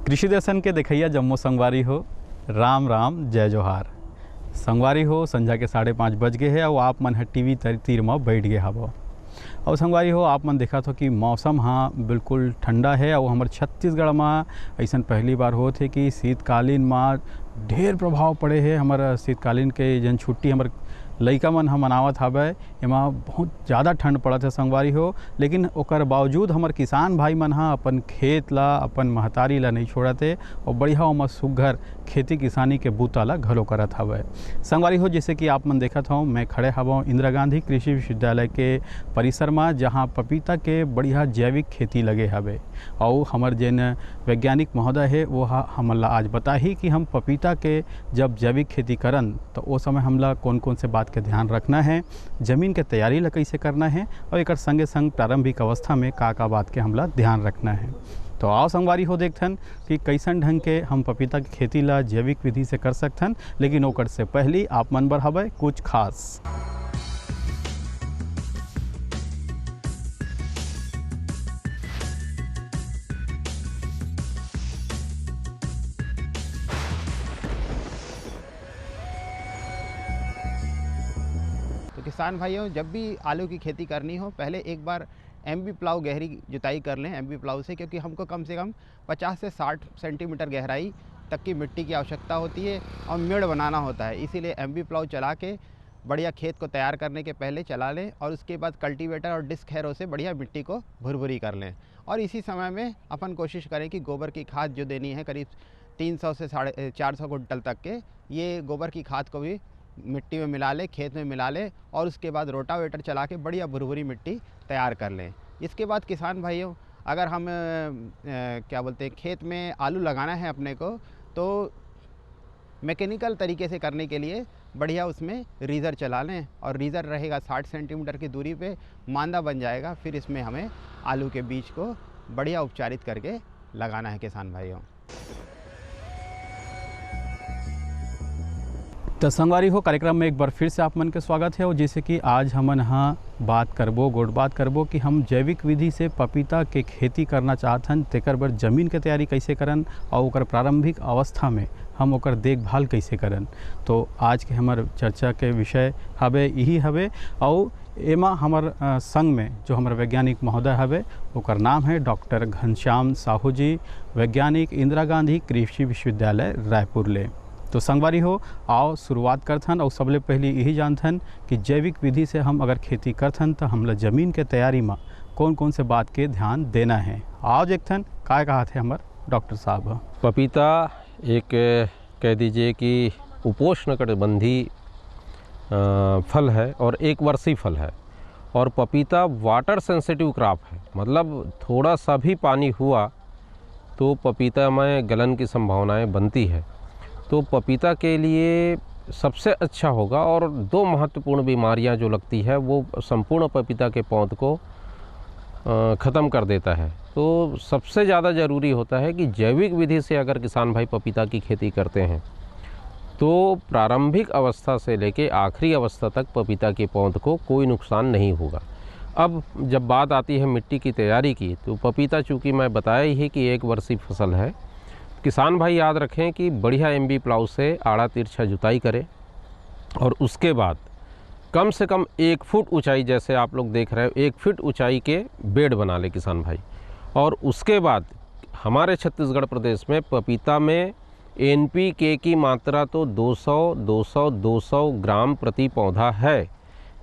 कृषि दर्शन के देखैया जम्मो संगवारी हो, राम राम जय जोहार। संगवारी हो संझा के 5:30 बज गए है और आप मन ह टीवी तीर में बैठ गए हवो। और संगवारी हो आप मन देखा हो कि मौसम हाँ बिल्कुल ठंडा है और हमारे छत्तीसगढ़ में ऐसा पहली बार होते कि शीतकालीन में ढेर प्रभाव पड़े है। हमारा शीतकालीन के जन छुट्टी हमारे लइका मन हम मनावत हवे, एमा बहुत ज़्यादा ठंड पड़त है संगवारी हो। लेकिन ओकर बावजूद हमार किसान भाई मन हा अपन खेत ला अपन महतारी ला नहीं छोड़ते और बढ़िया ओमा सुघर खेती किसानी के बूता ला घलो करत हवे। संगवारी हो जैसे कि आप मन देखत हो मैं खड़े हवों इंदिरा गांधी कृषि विश्वविद्यालय के परिसर में, जहाँ पपीता के बढ़िया जैविक खेती लगे हवे। और हमार जन वैज्ञानिक महोदय है वो हमला आज बताही कि हम पपीता के जब जैविक खेती करन तो वो समय हमला कौन कौन से बात के ध्यान रखना है, ज़मीन के तैयारी ला कैसे करना है और एक संगे संग प्रारंभिक अवस्था में का बात के हमला ध्यान रखना है। तो आओ संगवारी हो देखथन कि कैसन ढंग के हम पपीता की खेती ला जैविक विधि से कर सकथन। लेकिन ओकर से पहले आप मन बर हवे कुछ खास। तो किसान भाइयों, जब भी आलू की खेती करनी हो पहले एक बार एमबी प्लाव गहरी जुताई कर लें एमबी प्लाव से, क्योंकि हमको कम से कम 50 से 60 सेंटीमीटर गहराई तक की मिट्टी की आवश्यकता होती है और मेड़ बनाना होता है। इसीलिए एमबी प्लाव चला के बढ़िया खेत को तैयार करने के पहले चला लें और उसके बाद कल्टीवेटर और डिस्क हैरो से बढ़िया मिट्टी को भुरभुरी कर लें। और इसी समय में अपन कोशिश करें कि गोबर की खाद जो देनी है करीब 300 से 450 कुंटल तक के, ये गोबर की खाद को भी मिट्टी में मिला ले, खेत में मिला ले और उसके बाद रोटावेटर चला के बढ़िया भुरभुरी मिट्टी तैयार कर लें। इसके बाद किसान भाइयों, अगर हम क्या बोलते हैं खेत में आलू लगाना है अपने को, तो मैकेनिकल तरीके से करने के लिए बढ़िया उसमें रीज़र चला लें और रीज़र रहेगा 60 सेंटीमीटर की दूरी पे, मांदा बन जाएगा। फिर इसमें हमें आलू के बीज को बढ़िया उपचारित करके लगाना है किसान भाइयों। तो संगवारी हो कार्यक्रम में एक बार फिर से आप मन के स्वागत है। और जैसे कि आज हमन हाँ बात करबो कि हम जैविक विधि से पपीता के खेती करना चाहतन, तेकर बर जमीन के तैयारी कैसे करन और ओकर प्रारंभिक अवस्था में हम ओकर देखभाल कैसे करन। तो आज के हमार चर्चा के विषय हवे यही हवे। और एमा हमार संग में जो हमारे वैज्ञानिक महोदय हवे ओकर नाम है डॉक्टर घनश्याम साहू जी, वैज्ञानिक इंदिरा गांधी कृषि विश्वविद्यालय रायपुर ले। तो संगवारी हो आओ शुरुआत करथन और सबले पहले यही जानथन कि जैविक विधि से हम अगर खेती करथन तो हमला ज़मीन के तैयारी में कौन कौन से बात के ध्यान देना है। आओ देखथन काय कहा थे हमार डॉक्टर साहब। पपीता एक कह दीजिए कि उपोष्णकटिबंधी फल है और एक वर्षीय फल है। और पपीता वाटर सेंसिटिव क्रॉप है, मतलब थोड़ा सा भी पानी हुआ तो पपीता में गलन की संभावनाएं बनती है। तो पपीता के लिए सबसे अच्छा होगा, और दो महत्वपूर्ण बीमारियां जो लगती है वो संपूर्ण पपीता के पौध को ख़त्म कर देता है। तो सबसे ज़्यादा ज़रूरी होता है कि जैविक विधि से अगर किसान भाई पपीता की खेती करते हैं तो प्रारंभिक अवस्था से लेके आखिरी अवस्था तक पपीता के पौध को कोई नुकसान नहीं होगा। अब जब बात आती है मिट्टी की तैयारी की, तो पपीता चूँकि मैं बताया ही कि एक वर्षीय फसल है, किसान भाई याद रखें कि बढ़िया एमबी प्लाव से आड़ा तिरछा जुताई करें और उसके बाद कम से कम 1 फुट ऊंचाई, जैसे आप लोग देख रहे हो 1 फीट ऊंचाई के बेड बना ले किसान भाई। और उसके बाद हमारे छत्तीसगढ़ प्रदेश में पपीता में एनपीके की मात्रा तो 200 ग्राम प्रति पौधा है।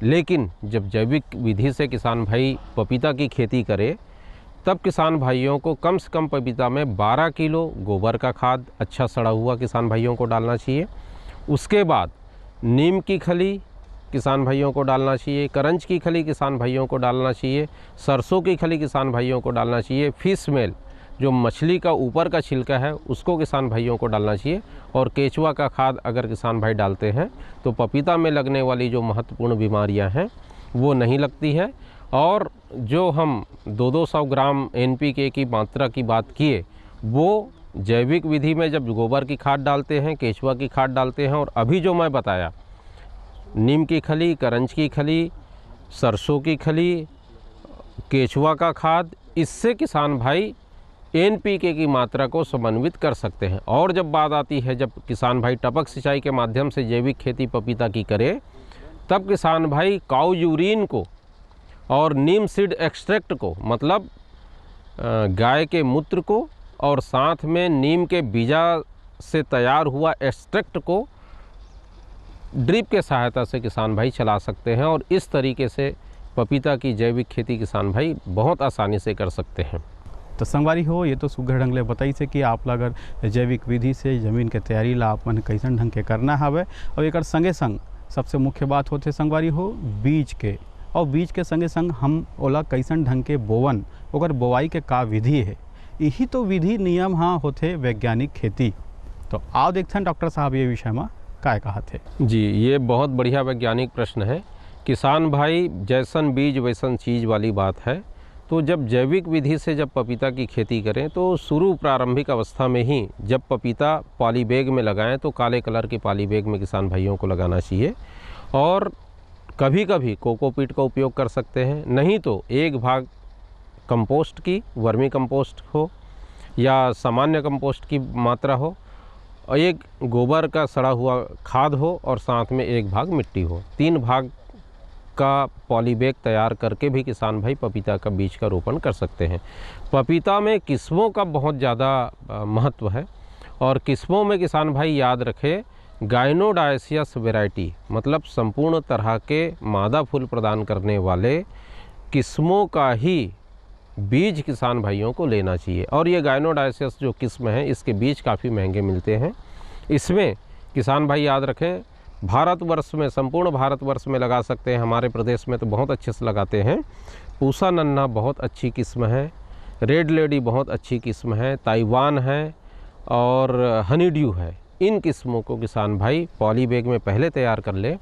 लेकिन जब जैविक विधि से किसान भाई पपीता की खेती करे तब किसान भाइयों को कम से कम पपीता में 12 किलो गोबर का खाद अच्छा सड़ा हुआ किसान भाइयों को डालना चाहिए। उसके बाद नीम की खली किसान भाइयों को डालना चाहिए, करंज की खली किसान भाइयों को डालना चाहिए, सरसों की खली किसान भाइयों को डालना चाहिए, फिश मेल जो मछली का ऊपर का छिलका है उसको किसान भाइयों को डालना चाहिए। और केचुआ का खाद अगर किसान भाई डालते हैं तो पपीता में लगने वाली जो महत्वपूर्ण बीमारियां हैं वो नहीं लगती है। और जो हम 200 ग्राम एनपीके की मात्रा की बात किए, वो जैविक विधि में जब गोबर की खाद डालते हैं, केचुआ की खाद डालते हैं, और अभी जो मैं बताया नीम की खली, करंज की खली, सरसों की खली, केचुआ का खाद, इससे किसान भाई NPK की मात्रा को समन्वित कर सकते हैं। और जब बात आती है जब किसान भाई टपक सिंचाई के माध्यम से जैविक खेती पपीता की करे, तब किसान भाई काऊ यूरिन को और नीम सीड एक्सट्रैक्ट को, मतलब गाय के मूत्र को और साथ में नीम के बीजा से तैयार हुआ एक्सट्रैक्ट को ड्रिप के सहायता से किसान भाई चला सकते हैं। और इस तरीके से पपीता की जैविक खेती किसान भाई बहुत आसानी से कर सकते हैं। तो संगवारी हो, ये तो सुघर ढंग ले बताई से कि आप अगर जैविक विधि से जमीन के तैयारी ला आप मन कैसन ढंग के करना हवे। और एक संगे संग सबसे मुख्य बात होते संगवारी हो बीज के, और बीज के संगे संग हम ओला कैसन ढंग के बोवन, ओकर बोवाई के का विधि है, यही तो विधि नियम हाँ होते वैज्ञानिक खेती। तो आओ देखते हैं डॉक्टर साहब ये विषय में क्या कहा थे। जी, ये बहुत बढ़िया वैज्ञानिक प्रश्न है। किसान भाई जैसन बीज वैसन चीज़ वाली बात है। तो जब जैविक विधि से जब पपीता की खेती करें तो शुरू प्रारंभिक अवस्था में ही जब पपीता पॉली बैग में लगाएं तो काले कलर के पॉली बैग में किसान भाइयों को लगाना चाहिए। और कभी कभी कोकोपीट का उपयोग कर सकते हैं, नहीं तो एक भाग कंपोस्ट की, वर्मी कंपोस्ट हो या सामान्य कंपोस्ट की मात्रा हो, और एक गोबर का सड़ा हुआ खाद हो और साथ में एक भाग मिट्टी हो, 3 भाग का पॉलीबैग तैयार करके भी किसान भाई पपीता का बीज का रोपण कर सकते हैं। पपीता में किस्मों का बहुत ज़्यादा महत्व है। और किस्मों में किसान भाई याद रखें गाइनोडायसियस वैरायटी, मतलब संपूर्ण तरह के मादा फूल प्रदान करने वाले किस्मों का ही बीज किसान भाइयों को लेना चाहिए। और ये गाइनोडायसियस जो किस्म है इसके बीज काफ़ी महंगे मिलते हैं। इसमें किसान भाई याद रखें भारतवर्ष में, संपूर्ण भारतवर्ष में लगा सकते हैं। हमारे प्रदेश में तो बहुत अच्छे से लगाते हैं। पूसा नन्ना बहुत अच्छी किस्म है, रेड लेडी बहुत अच्छी किस्म है, ताइवान है और हनी ड्यू है। इन किस्मों को किसान भाई पॉली बैग में पहले तैयार कर ले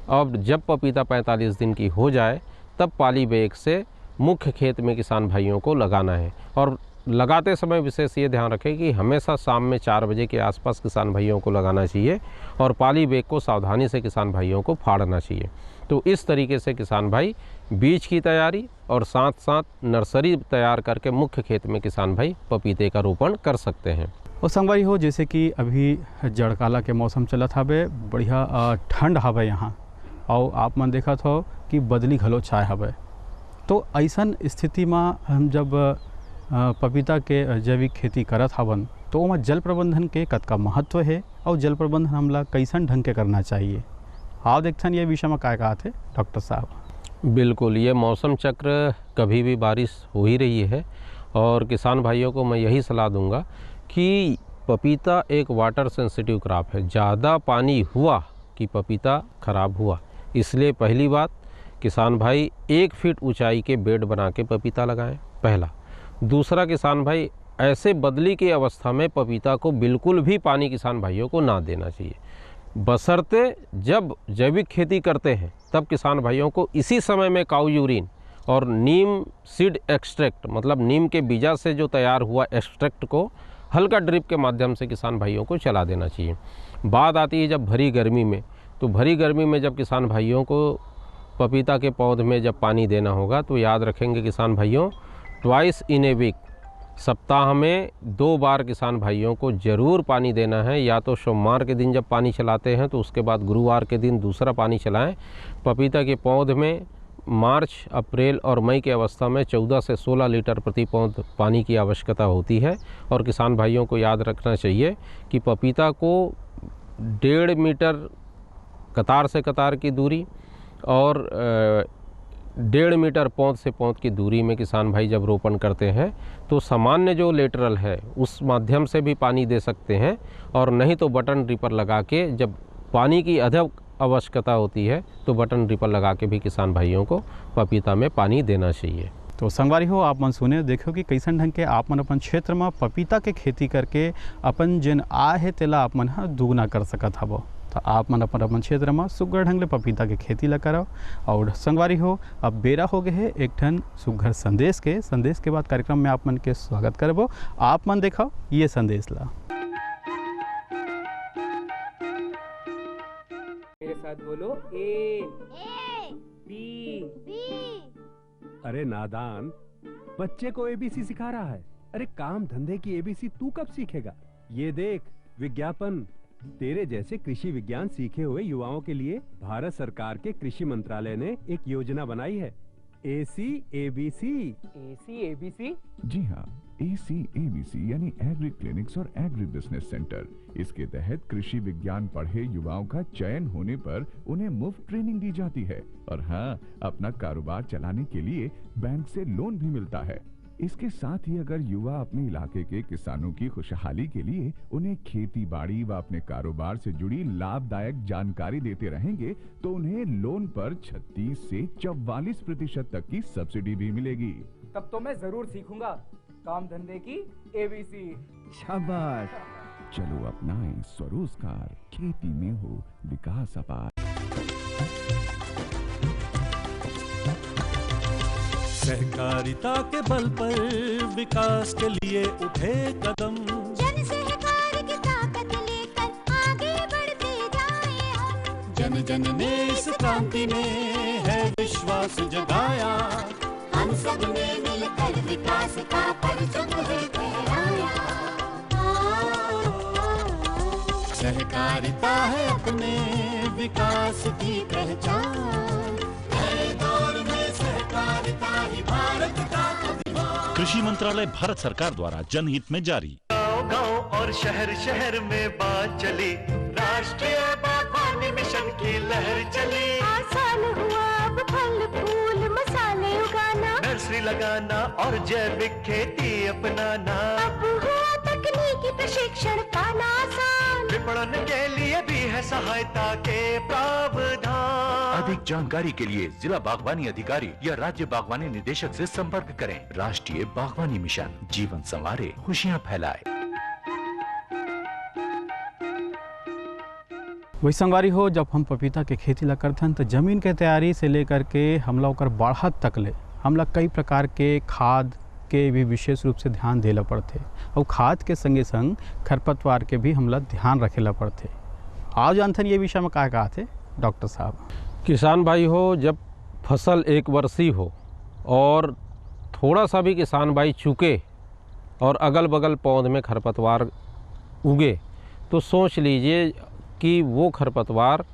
और जब पपीता 45 दिन की हो जाए तब पॉली बैग से मुख्य खेत में किसान भाइयों को लगाना है। और लगाते समय विशेष ये ध्यान रखें कि हमेशा शाम में 4 बजे के आसपास किसान भाइयों को लगाना चाहिए और पॉली बैग को सावधानी से किसान भाइयों को फाड़ना चाहिए। तो इस तरीके से किसान भाई बीज की तैयारी और साथ साथ नर्सरी तैयार करके मुख्य खेत में किसान भाई पपीते का रोपण कर सकते हैं। और संगवारी हो जैसे कि अभी जड़काला के मौसम चलत हवे, बढ़िया ठंड हवे यहाँ, और आप मन देखत हो कि बदली घलो छाए हवे। तो ऐसन स्थिति में हम जब पपीता के जैविक खेती करत हवन तो वहाँ जल प्रबंधन के कतका महत्व है और जल प्रबंधन हमला कैसन ढंग के करना चाहिए। आओ देखते हैं ये विषय में क्या कहा थे डॉक्टर साहब। बिल्कुल, ये मौसम चक्र कभी भी बारिश हो ही रही है और किसान भाइयों को मैं यही सलाह दूंगा कि पपीता एक वाटर सेंसिटिव क्रॉप है। ज़्यादा पानी हुआ कि पपीता ख़राब हुआ। इसलिए पहली बात किसान भाई 1 फीट ऊंचाई के बेड बना के पपीता लगाएं, पहला। दूसरा किसान भाई ऐसे बदली की अवस्था में पपीता को बिल्कुल भी पानी किसान भाइयों को ना देना चाहिए। बशर्ते जब जैविक खेती करते हैं तब किसान भाइयों को इसी समय में काऊ यूरिन और नीम सीड एक्सट्रैक्ट, मतलब नीम के बीजा से जो तैयार हुआ एक्सट्रैक्ट को हल्का ड्रिप के माध्यम से किसान भाइयों को चला देना चाहिए। बात आती है जब भरी गर्मी में, तो भरी गर्मी में जब किसान भाइयों को पपीता के पौध में जब पानी देना होगा तो याद रखेंगे किसान भाइयों ट्वाइस इन ए वीक, सप्ताह में 2 बार किसान भाइयों को ज़रूर पानी देना है। या तो सोमवार के दिन जब पानी चलाते हैं तो उसके बाद गुरुवार के दिन दूसरा पानी चलाएं। पपीता के पौध में मार्च, अप्रैल और मई की अवस्था में 14 से 16 लीटर प्रति पौध पानी की आवश्यकता होती है। और किसान भाइयों को याद रखना चाहिए कि पपीता को 1.5 मीटर कतार से कतार की दूरी और 1.5 मीटर पौध से पौध की दूरी में किसान भाई जब रोपण करते हैं तो सामान्य जो लेटरल है उस माध्यम से भी पानी दे सकते हैं। और नहीं तो बटन ड्रिपर लगा के, जब पानी की अधिक आवश्यकता होती है तो बटन ड्रिपर लगा के भी किसान भाइयों को पपीता में पानी देना चाहिए। तो संगवारी हो आप मन सुने देखो कि कैसन ढंग के आप मन अपन क्षेत्र में पपीता के खेती करके अपन जिन आय है तेला आप मन दुगना कर सकत हबो। तो आप मन अपन क्षेत्र में सुघर ढंग ले पपीता के खेती ला करो। और संगवारी हो अब बेरा हो गए है एक ठन सुघर संदेश के बाद कार्यक्रम में आप मन के स्वागत करबो। आप मन देखो ये संदेश ला। मेरे साथ बोलो ए बी। अरे नादान, बच्चे को एबीसी सिखा रहा है। अरे काम धंधे की एबीसी तू कब सीखेगा? ये देख विज्ञापन, तेरे जैसे कृषि विज्ञान सीखे हुए युवाओं के लिए भारत सरकार के कृषि मंत्रालय ने एक योजना बनाई है, ACABC। ACABC? जी हाँ, ACABC यानी एग्री क्लिनिक्स और एग्री बिजनेस सेंटर। इसके तहत कृषि विज्ञान पढ़े युवाओं का चयन होने पर उन्हें मुफ्त ट्रेनिंग दी जाती है और हाँ, अपना कारोबार चलाने के लिए बैंक से लोन भी मिलता है। इसके साथ ही अगर युवा अपने इलाके के किसानों की खुशहाली के लिए उन्हें खेती बाड़ी व अपने कारोबार से जुड़ी लाभदायक जानकारी देते रहेंगे तो उन्हें लोन पर 36 से 44% तक की सब्सिडी भी मिलेगी। तब तो मैं जरूर सीखूंगा काम धंधे की ABC। शाबाश, चलो अपनाएं स्वरोजगार, खेती में हो विकास अपार। सहकारिता के बल पर विकास के लिए उठे कदम, जन सहकार की ताकत लेकर आगे बढ़ते जाएं हम। जन जन ने इस क्रांति में है विश्वास जगाया, हम सब ने मिलकर विकास का परचम है फहराया। सहकारिता है अपने विकास की पहचान, नए दौर में सहकारिता ही भारत का अभिमान। कृषि मंत्रालय भारत सरकार द्वारा जनहित में जारी। गाँव गाँव और शहर शहर में बात चली, राष्ट्रीय बागवानी मिशन की लहर चली। आसान हुआ अब फल फूल मसाले उगाना, नर्सरी लगाना और जैविक खेती अपनाना। अब हुआ तकनीकी प्रशिक्षण पाना आसान, विपणन के लिए भी है सहायता के प्रावधान। अधिक जानकारी के लिए जिला बागवानी अधिकारी या राज्य बागवानी निदेशक से संपर्क करें। राष्ट्रीय बागवानी मिशन, जीवन संवारे, खुशियाँ फैलाए। वही संगवारी हो, जब हम पपीता के खेती ला करथन तो जमीन के तैयारी से लेकर के हमला ओकर बढ़त तक ले हमला कई प्रकार के खाद के भी विशेष रूप से ध्यान देला पड़ते और खाद के संगे संग खरपतवार के भी हमला ध्यान रखेला पड़ते। आओ जानथन ये विषय में का कहा थे डॉक्टर साहब। किसान भाई हो, जब फसल एक वर्षीय हो और थोड़ा सा भी किसान भाई चूके और अगल बगल पौध में खरपतवार उगे तो सोच लीजिए कि वो खरपतवार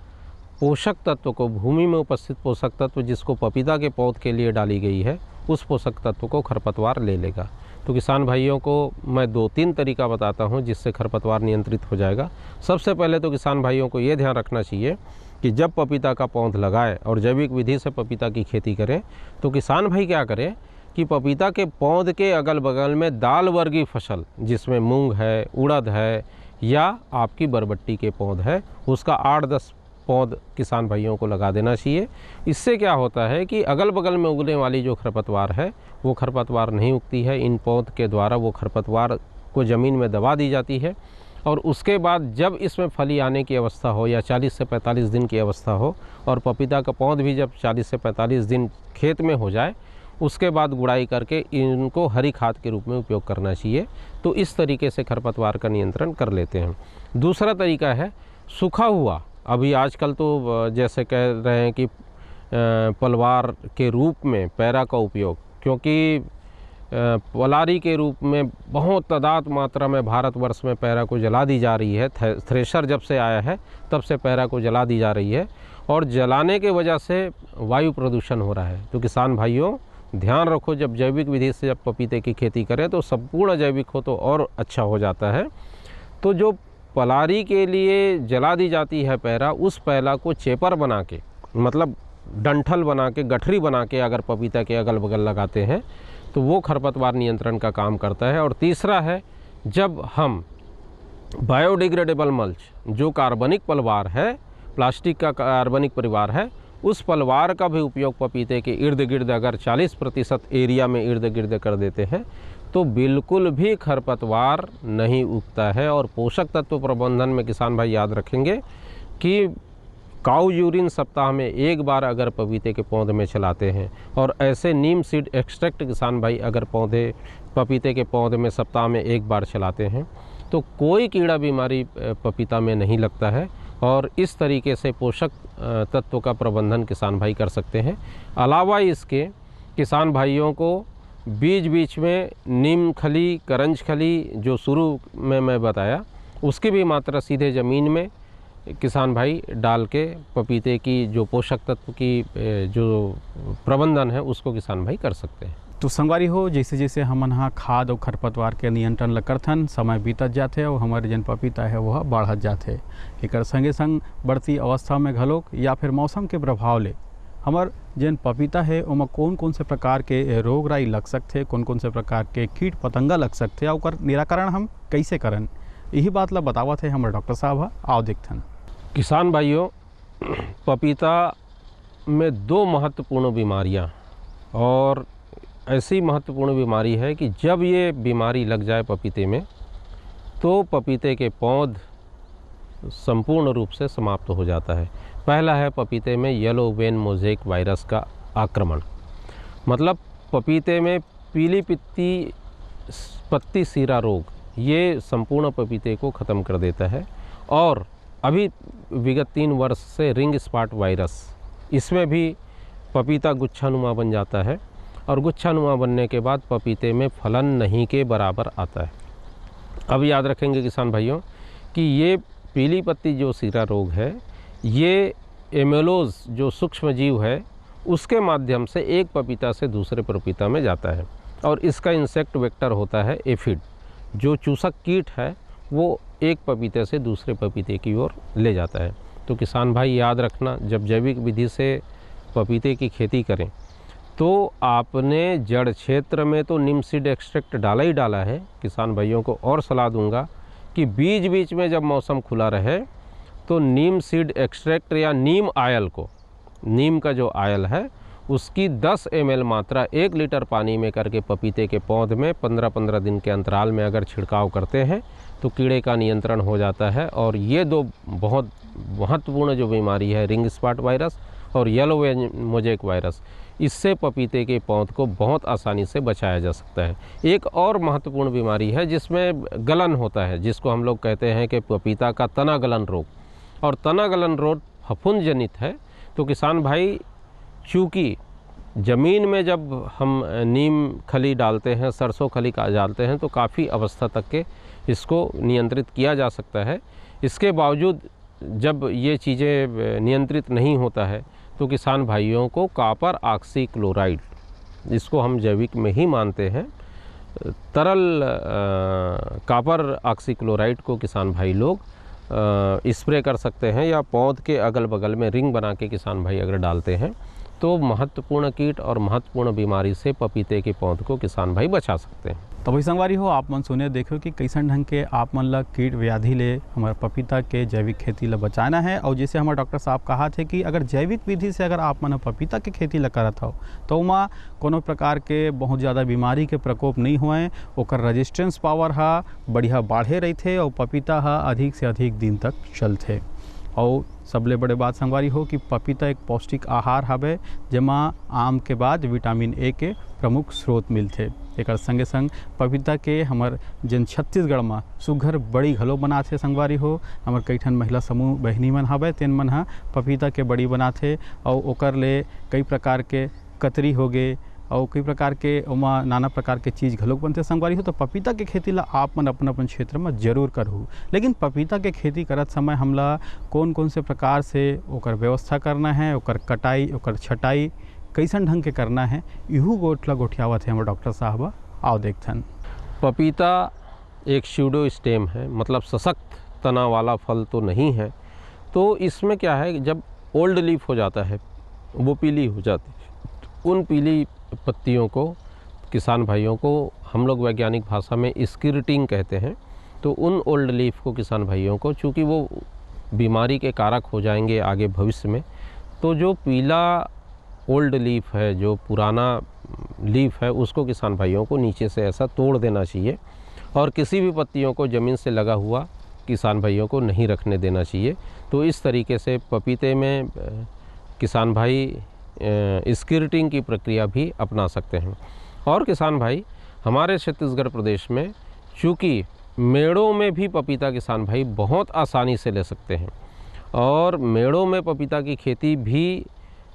पोषक तत्व को, भूमि में उपस्थित पोषक तत्व जिसको पपीता के पौध के लिए डाली गई है, उस पोषक तत्व को खरपतवार ले लेगा। तो किसान भाइयों को मैं 2-3 तरीका बताता हूं जिससे खरपतवार नियंत्रित हो जाएगा। सबसे पहले तो किसान भाइयों को ये ध्यान रखना चाहिए कि जब पपीता का पौध लगाए और जैविक विधि से पपीता की खेती करें तो किसान भाई क्या करें कि पपीता के पौध के अगल बगल में दाल वर्गीय फसल जिसमें मूंग है, उड़द है या आपकी बरबट्टी के पौध है, उसका 8-10 पौध किसान भाइयों को लगा देना चाहिए। इससे क्या होता है कि अगल बगल में उगने वाली जो खरपतवार है वो खरपतवार नहीं उगती है। इन पौध के द्वारा वो खरपतवार को ज़मीन में दबा दी जाती है और उसके बाद जब इसमें फली आने की अवस्था हो या 40 से 45 दिन की अवस्था हो और पपीता का पौध भी जब 40 से 45 दिन खेत में हो जाए, उसके बाद गुड़ाई करके इनको हरी खाद के रूप में उपयोग करना चाहिए। तो इस तरीके से खरपतवार का नियंत्रण कर लेते हैं। दूसरा तरीका है सूखा हुआ, अभी आजकल तो जैसे कह रहे हैं कि पलवार के रूप में पैरा का उपयोग, क्योंकि पलारी के रूप में बहुत तादाद मात्रा में भारतवर्ष में पैरा को जला दी जा रही है। थ्रेशर जब से आया है तब से पैरा को जला दी जा रही है और जलाने के वजह से वायु प्रदूषण हो रहा है। तो किसान भाइयों ध्यान रखो, जब जैविक विधि से जब पपीते की खेती करें तो संपूर्ण जैविक हो तो और अच्छा हो जाता है। तो जो पलारी के लिए जला दी जाती है पैरा, उस पैरा को चेपर बना के, मतलब डंठल बना के, गठरी बना के अगर पपीता के अगल बगल लगाते हैं तो वो खरपतवार नियंत्रण का काम करता है। और तीसरा है, जब हम बायोडिग्रेडेबल मल्च, जो कार्बनिक पलवार है, प्लास्टिक का कार्बनिक परिवार है, उस पलवार का भी उपयोग पपीते के इर्द गिर्द अगर 40% एरिया में इर्द गिर्द कर देते हैं तो बिल्कुल भी खरपतवार नहीं उगता है। और पोषक तत्व प्रबंधन में किसान भाई याद रखेंगे कि काऊ यूरिन सप्ताह में एक बार अगर पपीते के पौधे में चलाते हैं और ऐसे नीम सीड एक्सट्रैक्ट किसान भाई अगर पपीते के पौधे में सप्ताह में एक बार चलाते हैं तो कोई कीड़ा बीमारी पपीता में नहीं लगता है। और इस तरीके से पोषक तत्व का प्रबंधन किसान भाई कर सकते हैं। अलावा इसके किसान भाइयों को बीच बीच में नीम खली, करंज खली जो शुरू में मैं बताया, उसकी भी मात्रा सीधे ज़मीन में किसान भाई डाल के पपीते की जो पोषक तत्व की जो प्रबंधन है उसको किसान भाई कर सकते हैं। तो संगवारी हो, जैसे जैसे हमन हा खाद और खरपतवार के नियंत्रण ल करथन, समय बीतत जाते और हमारे जन पपीता है वह बढ़त जाते। एकर संगे संग बढ़ती अवस्था में घलोक या फिर मौसम के प्रभाव ले हमार जन पपीता है ओमा कौन कौन से प्रकार के रोग राई लग सकते, कौन कौन से प्रकार के कीट पतंगा लग सकते और ओकर निराकरण हम कैसे करन, यही बात ला बतावत है हमारे डॉक्टर साहब। आओ देखथन। किसान भाइयों, पपीता में 2 महत्वपूर्ण बीमारियां और ऐसी महत्वपूर्ण बीमारी है कि जब ये बीमारी लग जाए पपीते में तो पपीते के पौध संपूर्ण रूप से समाप्त हो जाता है। पहला है पपीते में येलो वेन मोज़ेक वायरस का आक्रमण, मतलब पपीते में पीली पत्ती सीरा रोग, ये संपूर्ण पपीते को ख़त्म कर देता है। और अभी विगत 3 वर्ष से रिंग स्पॉट वायरस, इसमें भी पपीता गुच्छानुमा बन जाता है और गुच्छानुमा बनने के बाद पपीते में फलन नहीं के बराबर आता है। अब याद रखेंगे किसान भाइयों कि ये पीली पत्ती जो सीरा रोग है, ये एमेलोज जो सूक्ष्म जीव है उसके माध्यम से एक पपीता से दूसरे पपीता में जाता है और इसका इंसेक्ट वेक्टर होता है एफिड, जो चूसक कीट है वो एक पपीते से दूसरे पपीते की ओर ले जाता है। तो किसान भाई याद रखना, जब जैविक विधि से पपीते की खेती करें तो आपने जड़ क्षेत्र में तो नीम सीड एक्सट्रैक्ट डाला ही डाला है। किसान भाइयों को और सलाह दूंगा कि बीच बीच में जब मौसम खुला रहे तो नीम सीड एक्सट्रैक्ट या नीम आयल को, नीम का जो आयल है उसकी 10 ml मात्रा 1 लीटर पानी में करके पपीते के पौध में 15-15 दिन के अंतराल में अगर छिड़काव करते हैं तो कीड़े का नियंत्रण हो जाता है। और ये 2 बहुत महत्वपूर्ण जो बीमारी है, रिंग स्पॉट वायरस और येलो वेन मोज़ेक वायरस, इससे पपीते के पौध को बहुत आसानी से बचाया जा सकता है। एक और महत्वपूर्ण बीमारी है जिसमें गलन होता है, जिसको हम लोग कहते हैं कि पपीता का तना गलन रोग, और तना गलन रोग फफूंद जनित है। तो किसान भाई, चूँकि ज़मीन में जब हम नीम खली डालते हैं, सरसों खली का डालते हैं तो काफ़ी अवस्था तक के इसको नियंत्रित किया जा सकता है। इसके बावजूद जब ये चीज़ें नियंत्रित नहीं होता है तो किसान भाइयों को कॉपर ऑक्सी क्लोराइड, जिसको हम जैविक में ही मानते हैं, तरल कॉपर ऑक्सी क्लोराइड को किसान भाई लोग स्प्रे कर सकते हैं या पौध के अगल बगल में रिंग बना के किसान भाई अगर डालते हैं तो महत्वपूर्ण कीट और महत्वपूर्ण बीमारी से पपीते के पौध को किसान भाई बचा सकते हैं। तो भाई संगवारी हो, आप मन सुने देखो कि कैसन ढंग के आप मन ला कीट व्याधि ले हमारे पपीता के जैविक खेती ला बचाना है। और जैसे हमारे डॉक्टर साहब कहा थे कि अगर जैविक विधि से अगर आप मन पपीता के खेती ला करत हो तो वहाँ कोनो प्रकार के बहुत ज़्यादा बीमारी के प्रकोप नहीं हुए, ओकर रेजिस्टेंस पावर हा बढ़िया बाढ़े रही थे और पपीता हा अधिक से अधिक दिन तक चलते। और सबले बड़े बात संगवारी हो कि पपीता एक पौष्टिक आहार हवे जेमा आम के बाद विटामिन ए के प्रमुख स्रोत मिलते। एक संगे संग पपीता के हमार जन छत्तीसगढ़ में सुघर बड़ी घलो बनाथे संगवारी हो। हमार कई ठन महिला समूह बहनी मन हवे तेन मन हा पपीता के बड़ी बनाथे और ओकर ले कई प्रकार के कतरी हो गए और कई प्रकार के ओमा नाना प्रकार के चीज़ घलोक बनते संगवारी हो। तो पपीता के खेती ला आप मन अपन अपन क्षेत्र में जरूर करूँ, लेकिन पपीता के खेती करत समय हमला कौन कौन से प्रकार से ओकर व्यवस्था करना है, ओकर कटाई ओकर छटाई कैसन ढंग के करना है, इहू गोठला गोठियावत है हमारे डॉक्टर साहब। आओ देखथन। पपीता एक स्यूडो स्टेम है, मतलब सशक्त तना वाला फल तो नहीं है। तो इसमें क्या है, जब ओल्ड लीफ हो जाता है वो पीली हो जाती है, उन पीली पत्तियों को किसान भाइयों को हम लोग वैज्ञानिक भाषा में स्किर्टिंग कहते हैं। तो उन ओल्ड लीफ को किसान भाइयों को, चूँकि वो बीमारी के कारक हो जाएंगे आगे भविष्य में, तो जो पीला ओल्ड लीफ है, जो पुराना लीफ है, उसको किसान भाइयों को नीचे से ऐसा तोड़ देना चाहिए और किसी भी पत्तियों को ज़मीन से लगा हुआ किसान भाइयों को नहीं रखने देना चाहिए। तो इस तरीके से पपीते में किसान भाई स्किर्टिंग की प्रक्रिया भी अपना सकते हैं। और किसान भाई, हमारे छत्तीसगढ़ प्रदेश में चूँकि मेड़ों में भी पपीता किसान भाई बहुत आसानी से ले सकते हैं और मेड़ों में पपीता की खेती भी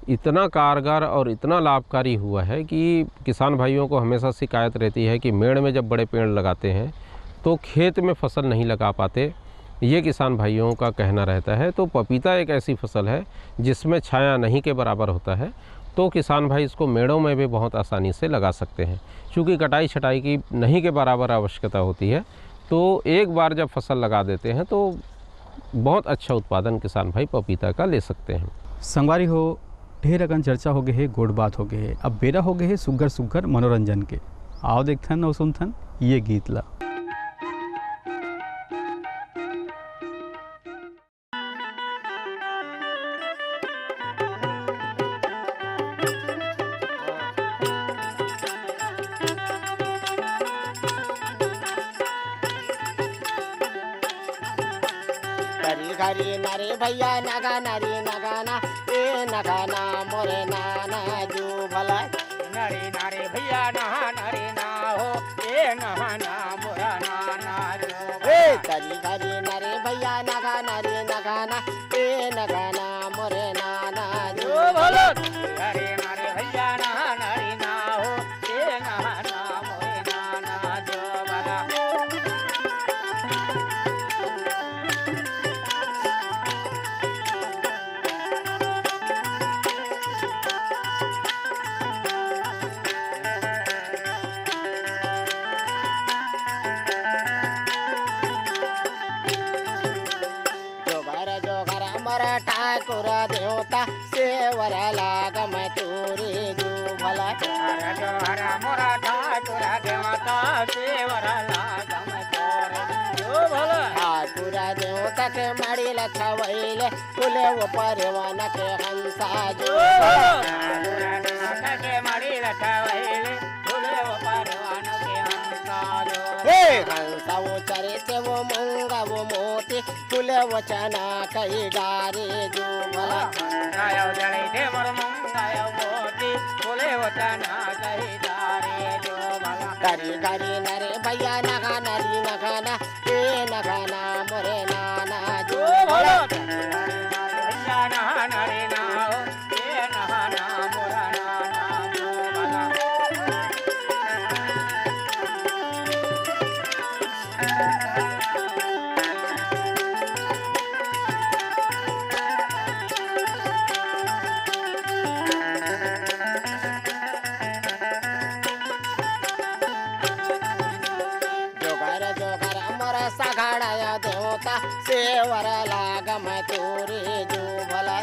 इतना कारगर और इतना लाभकारी हुआ है कि किसान भाइयों को हमेशा शिकायत रहती है कि मेड़ में जब बड़े पेड़ लगाते हैं तो खेत में फसल नहीं लगा पाते, ये किसान भाइयों का कहना रहता है। तो पपीता एक ऐसी फसल है जिसमें छाया नहीं के बराबर होता है, तो किसान भाई इसको मेड़ों में भी बहुत आसानी से लगा सकते हैं। क्योंकि कटाई छटाई की नहीं के बराबर आवश्यकता होती है, तो एक बार जब फसल लगा देते हैं तो बहुत अच्छा उत्पादन किसान भाई पपीता का ले सकते हैं। संगवारी हो, ढेर अगन चर्चा हो गए है, गोड़ बात हो गए है, अब बेरा हो गए है सुग्घर सुग्घर मनोरंजन के। आओ देखथन और सुनथन ये गीत ला। घरी नारे भैया नगा नारी नगाना ए नगाना मोरे नाना जो भला नारे नारे भैया नहा नारे ना हो ए नहाना मोरा नाना जो ए घरी घरी नारे भैया नगा नारी नगाना ए नगाना मोरे नाना जो भला नारे नारे भैया नहा नारी ना हो ए नहाना मोरे नाना जो भला। ठाकुर देवता सेवर लागम तूरी जो भला जोहर मोरा ठाकुर देवता सेवर लागम तूरी जो भला। ठाकुर देवता के मड़िल छवैले फुले वो परवन के हंसा जो ठाकुर देवता के मड़िल छवैले फुले वो परवन के हंसा जो हंसा वो चरित वो मूंगा वो मोती फुले वो चना कई गारे जो भला गायो जड़ी दे मोर मूंगायो मोती फुले वो चना कई गारे जो भला। गरी गरी नरे भैया नगा नरी नगाना ए नगाना मोरे नाना जो भला भैया नहा नरे ना हो ए नहाना मोरा नाना जो भला। देवता सेवर लागम तोरे जो भला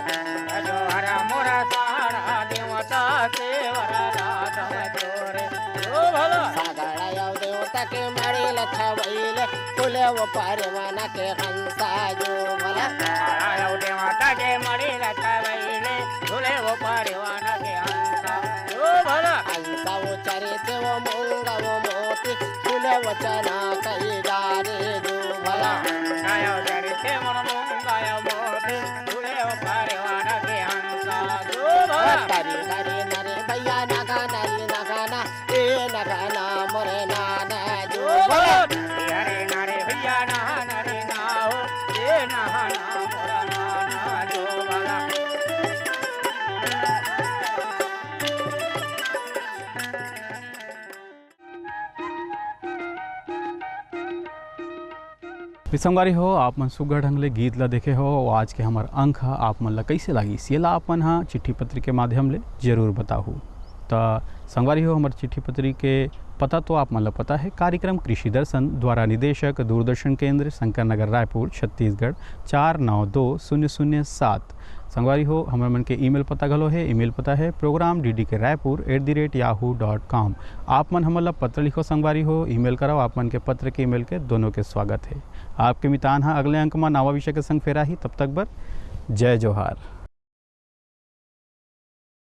जोहर मोरा साड़ा देवता सेवर लागम तोरे जो भला। सागड़ा देवता के मड़िल छवैले फुले वो परवन के हंसा जो भला देवता के मड़िल छवैले फुले वो परवन के हंसा जो भला। हंसा वो चरित वो मूंगा वो मोती फुले वो चना कई गारे जो भला गायो चरित मोर मूंगायो मोती फुले वो परवन के हंसा जो भला। हरी हरी नरे भैया नगा नरी नगाना ए नगाना मोरे नाना जो भला हरे नारे भैया नहा नरे ना हो ए नहाना मोरा नाना जो भला। संगवारी हो, आप मन सुग्घर ढंग ले गीत ला देखे हो। आज के हमार अंक हा आप मन ला कैसे लगी सेला आप मन हाँ चिट्ठी पत्री के माध्यम ले जरूर बताहू। तो संगवारी हो, हमारे चिट्ठी पत्री के पता तो आप मन ला पता है। कार्यक्रम कृषि दर्शन द्वारा निदेशक दूरदर्शन केंद्र शंकर नगर रायपुर छत्तीसगढ़ 492007। संगवारी हो, हमारे मन के ईमेल पता गलो है। ईमेल पता है program.ddk@yahoo.com। आप मन हमन ला पत्र लिखो संगवारी हो, ईमेल कराओ। आप मन के पत्र के ईमेल के दोनों के स्वागत है। आपके मितान हाँ अगले अंक में नवा विषय के संग फेरा ही। तब तक बर जय जोहार।